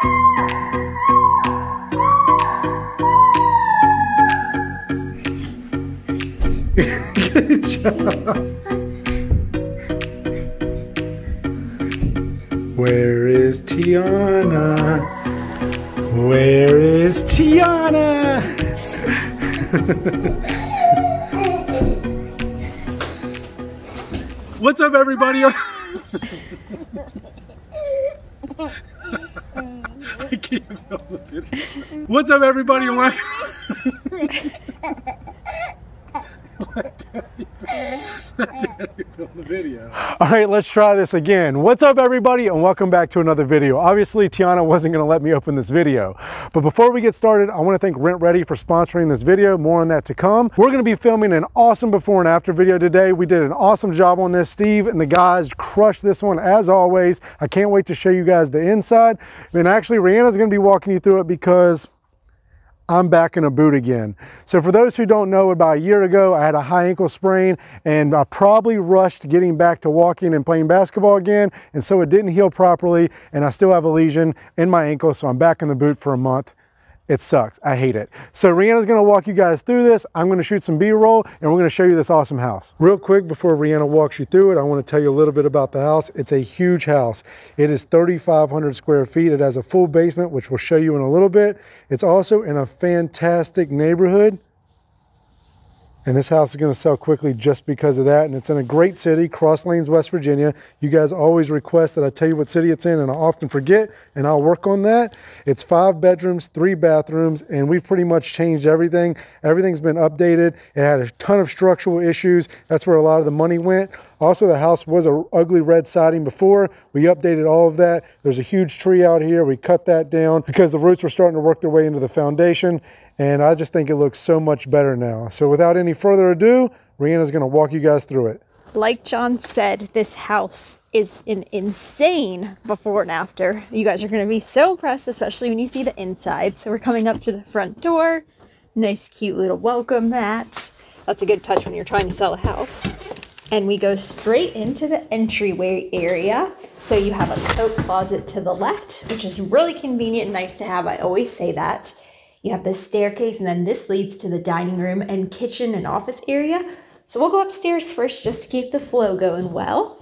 Good job. Where is Tiana? Where is Tiana? What's up, everybody? I can't film the video. What's up, everybody? All right, let's try this again. What's up, everybody, and welcome back to another video. Obviously, Tiana wasn't going to let me open this video, but before we get started, I want to thank Rent Ready for sponsoring this video. More on that to come. We're going to be filming an awesome before and after video today. We did an awesome job on this. Steve and the guys crushed this one as always. I can't wait to show you guys the inside. And actually, Rihanna's going to be walking you through it because I'm back in a boot again. So for those who don't know, about a year ago, I had a high ankle sprain and I probably rushed getting back to walking and playing basketball again. And so it didn't heal properly and I still have a lesion in my ankle. So I'm back in the boot for a month. It sucks. I hate it. So Rihanna's going to walk you guys through this. I'm going to shoot some B-roll and we're going to show you this awesome house. Real quick, before Rihanna walks you through it, I want to tell you a little bit about the house. It's a huge house. It is 3,500 square feet. It has a full basement, which we'll show you in a little bit. It's also in a fantastic neighborhood. And this house is going to sell quickly just because of that. And it's in a great city, Cross Lanes, West Virginia. You guys always request that I tell you what city it's in, and I often forget, and I'll work on that. It's 5 bedrooms, 3 bathrooms, and we've pretty much changed everything. Everything's been updated. It had a ton of structural issues. That's where a lot of the money went. Also, the house was an ugly red siding before. We updated all of that. There's a huge tree out here. We cut that down because the roots were starting to work their way into the foundation. And I just think it looks so much better now. So without any further ado, Rihanna's gonna walk you guys through it. Like John said, this house is an insane before and after. You guys are gonna be so impressed, especially when you see the inside. So we're coming up to the front door. Nice, cute little welcome mat. That's a good touch when you're trying to sell a house. And we go straight into the entryway area. So you have a coat closet to the left, which is really convenient and nice to have. I always say that. You have this staircase, and then this leads to the dining room and kitchen and office area. So we'll go upstairs first just to keep the flow going well.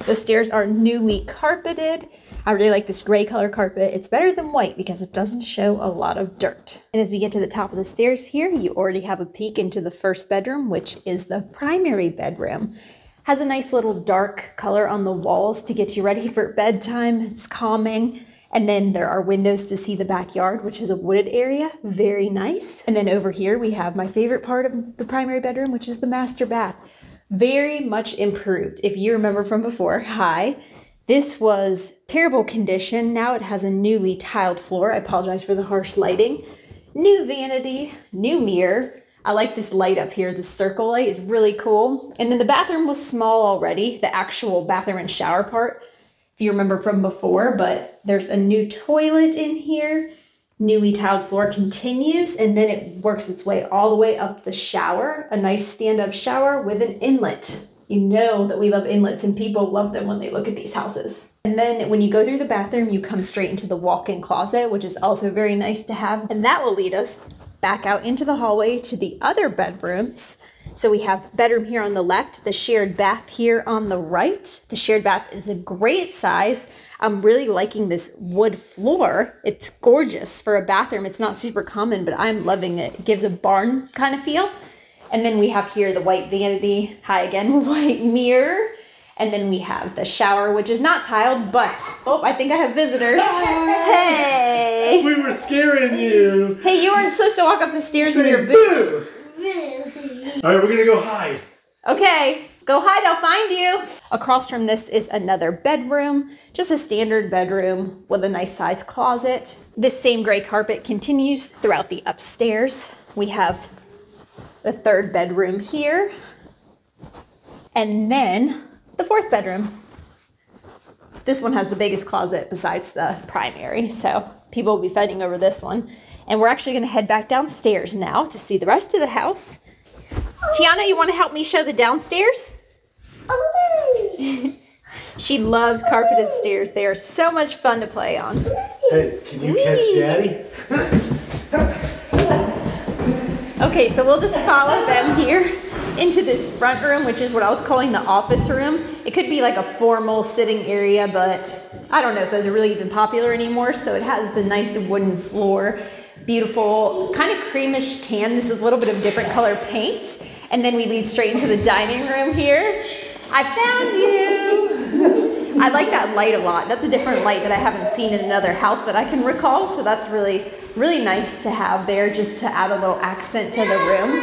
The stairs are newly carpeted. I really like this gray color carpet. It's better than white because it doesn't show a lot of dirt. And as we get to the top of the stairs here, you already have a peek into the first bedroom, which is the primary bedroom. Has a nice little dark color on the walls to get you ready for bedtime. It's calming. And then there are windows to see the backyard, which is a wooded area. Very nice. And then over here, we have my favorite part of the primary bedroom, which is the master bath. Very much improved. If you remember from before, hi. This was terrible condition. Now it has a newly tiled floor. I apologize for the harsh lighting. New vanity, new mirror. I like this light up here. The circle light is really cool. And then the bathroom was small already, the actual bathroom and shower part, if you remember from before, but there's a new toilet in here. Newly tiled floor continues, and then it works its way all the way up the shower. A nice stand-up shower with an inlet. You know that we love inlets, and people love them when they look at these houses. And then when you go through the bathroom, you come straight into the walk-in closet, which is also very nice to have. And that will lead us back out into the hallway to the other bedrooms. So we have bedroom here on the left, the shared bath here on the right. The shared bath is a great size. I'm really liking this wood floor. It's gorgeous for a bathroom. It's not super common, but I'm loving it. It gives a barn kind of feel. And then we have here the white vanity. Hi again, white mirror. And then we have the shower, which is not tiled, but, oh, I think I have visitors. Hey! We were scaring you. Hey, you weren't supposed to walk up the stairs in your boot. All right, we're gonna go hide. Okay, go hide, I'll find you. Across from this is another bedroom, just a standard bedroom with a nice sized closet. This same gray carpet continues throughout the upstairs. We have the third bedroom here, and then the fourth bedroom. This one has the biggest closet besides the primary, so people will be fighting over this one. And we're actually gonna head back downstairs now to see the rest of the house. Tiana, you wanna help me show the downstairs? She loves carpeted stairs. They are so much fun to play on. Hey, can you catch Daddy? Okay, so we'll just follow them here into this front room, which is what I was calling the office room. It could be like a formal sitting area, but I don't know if those are really even popular anymore. So it has the nice wooden floor, beautiful, kind of creamish tan. This is a little bit of different color paint. And then we lead straight into the dining room here. I found you. I like that light a lot. That's a different light that I haven't seen in another house that I can recall. So that's really nice to have there, just to add a little accent to the room.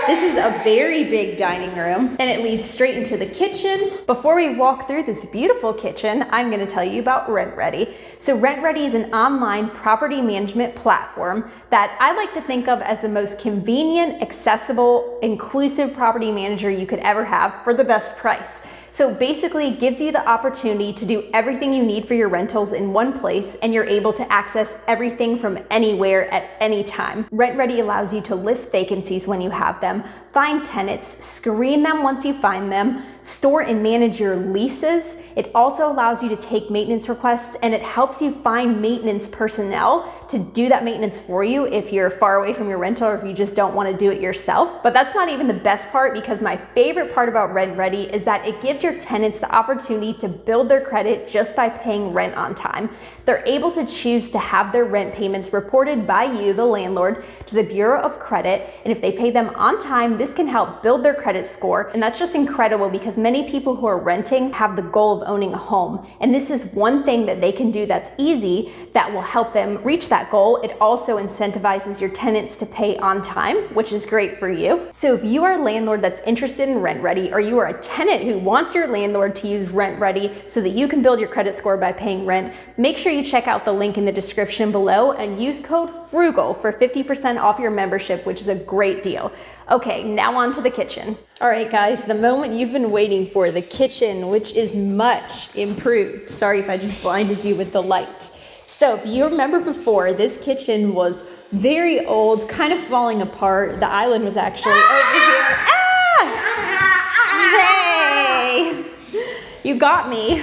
This is a very big dining room, and it leads straight into the kitchen. Before we walk through this beautiful kitchen, I'm gonna tell you about RentRedi. So RentRedi is an online property management platform that I like to think of as the most convenient, accessible, inclusive property manager you could ever have for the best price. So basically it gives you the opportunity to do everything you need for your rentals in one place, and you're able to access everything from anywhere at any time. RentRedi allows you to list vacancies when you have them, find tenants, screen them once you find them, store and manage your leases. It also allows you to take maintenance requests, and it helps you find maintenance personnel to do that maintenance for you if you're far away from your rental or if you just don't want to do it yourself. But that's not even the best part, because my favorite part about RentRedi is that it gives your tenants the opportunity to build their credit just by paying rent on time. They're able to choose to have their rent payments reported by you, the landlord, to the Bureau of Credit, and if they pay them on time, this can help build their credit score. And that's just incredible, because many people who are renting have the goal of owning a home, and this is one thing that they can do that's easy that will help them reach that goal. It also incentivizes your tenants to pay on time, which is great for you. So if you are a landlord that's interested in RentRedi, or you are a tenant who wants your landlord to use RentRedi so that you can build your credit score by paying rent, make sure you check out the link in the description below and use code FRUGAL for 50% off your membership, which is a great deal. Okay, now on to the kitchen. All right, guys, the moment you've been waiting for, the kitchen, which is much improved. Sorry if I just blinded you with the light. So if you remember before, this kitchen was very old, kind of falling apart. The island was actually over here. Hey! You got me.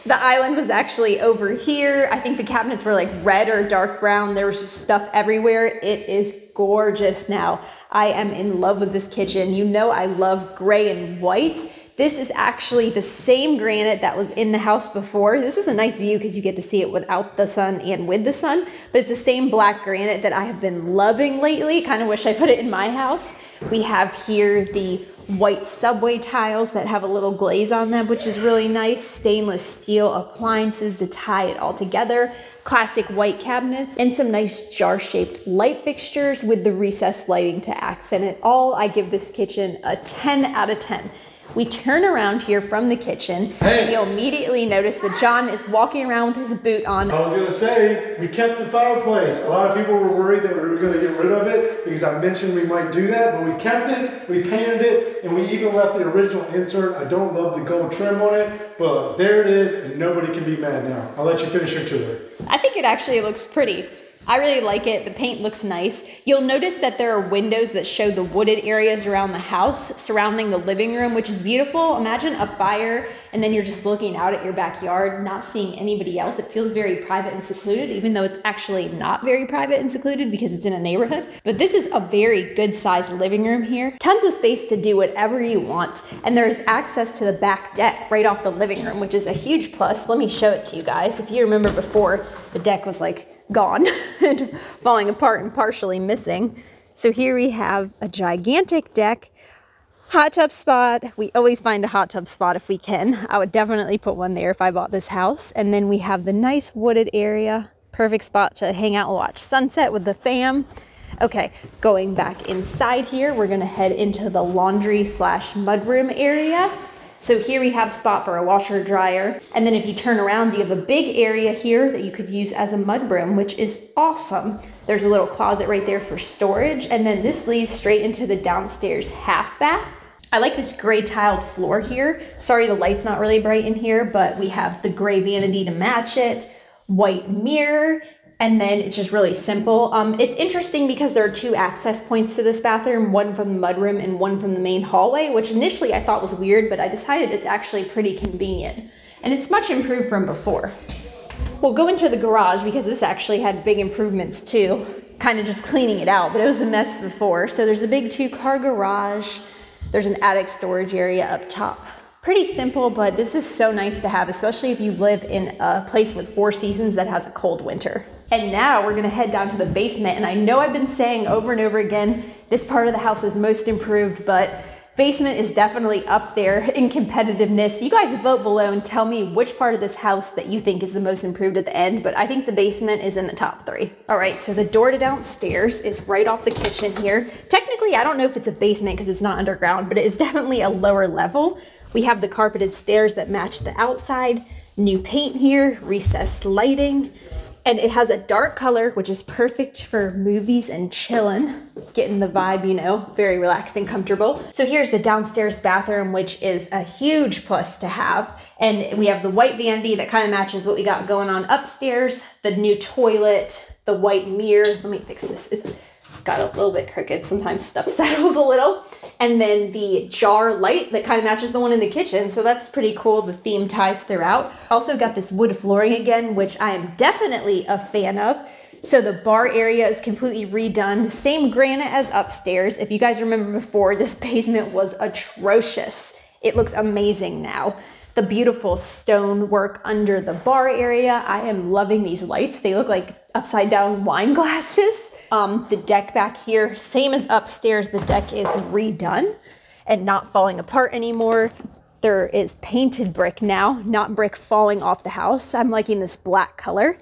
The island was actually over here. I think the cabinets were like red or dark brown. There was just stuff everywhere. It is gorgeous now. I am in love with this kitchen. You know I love gray and white. This is actually the same granite that was in the house before. This is a nice view because you get to see it without the sun and with the sun, but it's the same black granite that I have been loving lately. Kind of wish I put it in my house. We have here the white subway tiles that have a little glaze on them, which is really nice. Stainless steel appliances to tie it all together. Classic white cabinets and some nice jar-shaped light fixtures with the recessed lighting to accent it all. I give this kitchen a 10 out of 10. We turn around here from the kitchen, and you'll immediately notice that John is walking around with his boot on. I was gonna say, we kept the fireplace. A lot of people were worried that we were gonna get rid of it because I mentioned we might do that, but we kept it, we painted it, and we even left the original insert. I don't love the gold trim on it, but there it is, and nobody can be mad now. I'll let you finish your tour. I think it actually looks pretty. I really like it. The paint looks nice. You'll notice that there are windows that show the wooded areas around the house surrounding the living room, which is beautiful. Imagine a fire and then you're just looking out at your backyard, not seeing anybody else. It feels very private and secluded, even though it's actually not very private and secluded because it's in a neighborhood. But this is a very good sized living room here. Tons of space to do whatever you want. And there's access to the back deck right off the living room, which is a huge plus. Let me show it to you guys. If you remember before, the deck was like gone and falling apart and partially missing. So here we have a gigantic deck, hot tub spot. We always find a hot tub spot if we can. I would definitely put one there if I bought this house. And then we have the nice wooded area, perfect spot to hang out and watch sunset with the fam. Okay, going back inside here, we're gonna head into the laundry slash mudroom area. So here we have a spot for a washer dryer. And then if you turn around, you have a big area here that you could use as a mudroom, which is awesome. There's a little closet right there for storage. And then this leads straight into the downstairs half bath. I like this gray tiled floor here. Sorry, the light's not really bright in here, but we have the gray vanity to match it, white mirror, and then it's just really simple. It's interesting because there are two access points to this bathroom, one from the mudroom and one from the main hallway, which initially I thought was weird, but I decided it's actually pretty convenient. And it's much improved from before. We'll go into the garage because this actually had big improvements too, kind of just cleaning it out, but it was a mess before. So there's a big 2-car garage. There's an attic storage area up top. Pretty simple, but this is so nice to have, especially if you live in a place with 4 seasons that has a cold winter. And now we're gonna head down to the basement. And I know I've been saying over and over again, this part of the house is most improved, but basement is definitely up there in competitiveness. You guys vote below and tell me which part of this house that you think is the most improved at the end, but I think the basement is in the top 3. All right, so the door to downstairs is right off the kitchen here. Technically, I don't know if it's a basement because it's not underground, but it is definitely a lower level. We have the carpeted stairs that match the outside, new paint here, recessed lighting, and it has a dark color, which is perfect for movies and chilling, getting the vibe, you know, very relaxed and comfortable. So here's the downstairs bathroom, which is a huge plus to have. And we have the white vanity that kind of matches what we got going on upstairs, the new toilet, the white mirror. Let me fix this. It's got a little bit crooked. Sometimes stuff settles a little. And then the jar light that kind of matches the one in the kitchen. So that's pretty cool. The theme ties throughout. Also got this wood flooring again, which I am definitely a fan of. So the bar area is completely redone. Same granite as upstairs. If you guys remember before, this basement was atrocious. It looks amazing now. The beautiful stone work under the bar area. I am loving these lights. They look like upside down wine glasses. The deck back here, same as upstairs, the deck is redone and not falling apart anymore. There is painted brick now, not brick falling off the house. I'm liking this black color.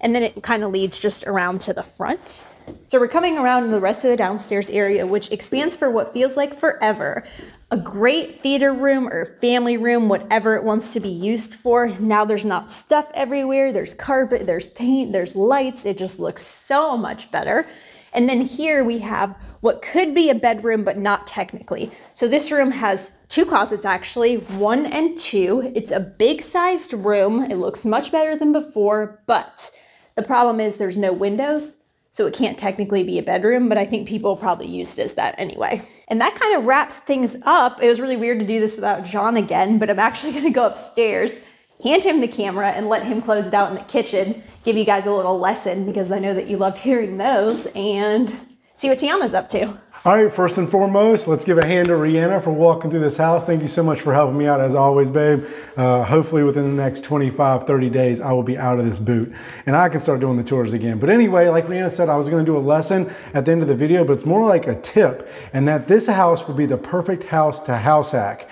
And then it kind of leads just around to the front. So we're coming around the rest of the downstairs area, which expands for what feels like forever. A great theater room or family room, whatever it wants to be used for. Now there's not stuff everywhere. There's carpet, there's paint, there's lights. It just looks so much better. And then here we have what could be a bedroom, but not technically. So this room has 2 closets actually, 1 and 2. It's a big sized room. It looks much better than before, but the problem is there's no windows. So it can't technically be a bedroom, but I think people probably used it as that anyway. And that kind of wraps things up. It was really weird to do this without John again, but I'm actually gonna go upstairs, hand him the camera and let him close it out in the kitchen, give you guys a little lesson because I know that you love hearing those, and see what Tiana's up to. All right, first and foremost, let's give a hand to Rihanna for walking through this house. Thank you so much for helping me out as always, babe. Hopefully within the next 25, 30 days, I will be out of this boot and I can start doing the tours again. But anyway, like Rihanna said, I was gonna do a lesson at the end of the video, but it's more like a tip, and that this house would be the perfect house to house hack.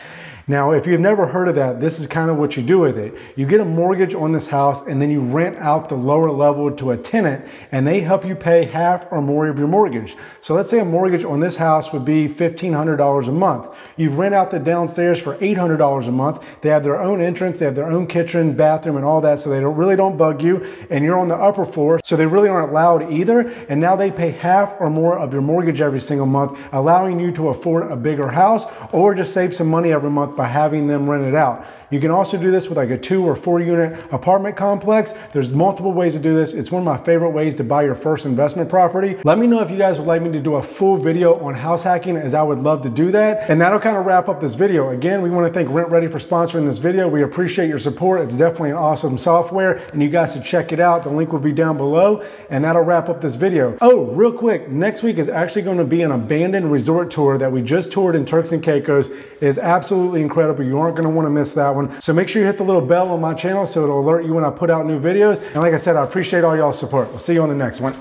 Now, if you've never heard of that, this is kind of what you do with it. You get a mortgage on this house and then you rent out the lower level to a tenant and they help you pay half or more of your mortgage. So let's say a mortgage on this house would be $1,500 a month. You rent out the downstairs for $800 a month. They have their own entrance, they have their own kitchen, bathroom, and all that, so they really don't bug you. And you're on the upper floor, so they really aren't loud either. And now they pay half or more of your mortgage every single month, allowing you to afford a bigger house or just save some money every month by having them rent it out. You can also do this with like a 2 or 4 unit apartment complex. There's multiple ways to do this. It's one of my favorite ways to buy your first investment property. Let me know if you guys would like me to do a full video on house hacking, as I would love to do that. And that'll kind of wrap up this video. Again, we want to thank RentRedi for sponsoring this video. We appreciate your support. It's definitely an awesome software and you guys should check it out. The link will be down below, and that'll wrap up this video. Oh, real quick, next week is actually going to be an abandoned resort tour that we just toured in Turks and Caicos. It is absolutely incredible. You aren't going to want to miss that one. So make sure you hit the little bell on my channel so it'll alert you when I put out new videos. And like I said, I appreciate all y'all's support. We'll see you on the next one.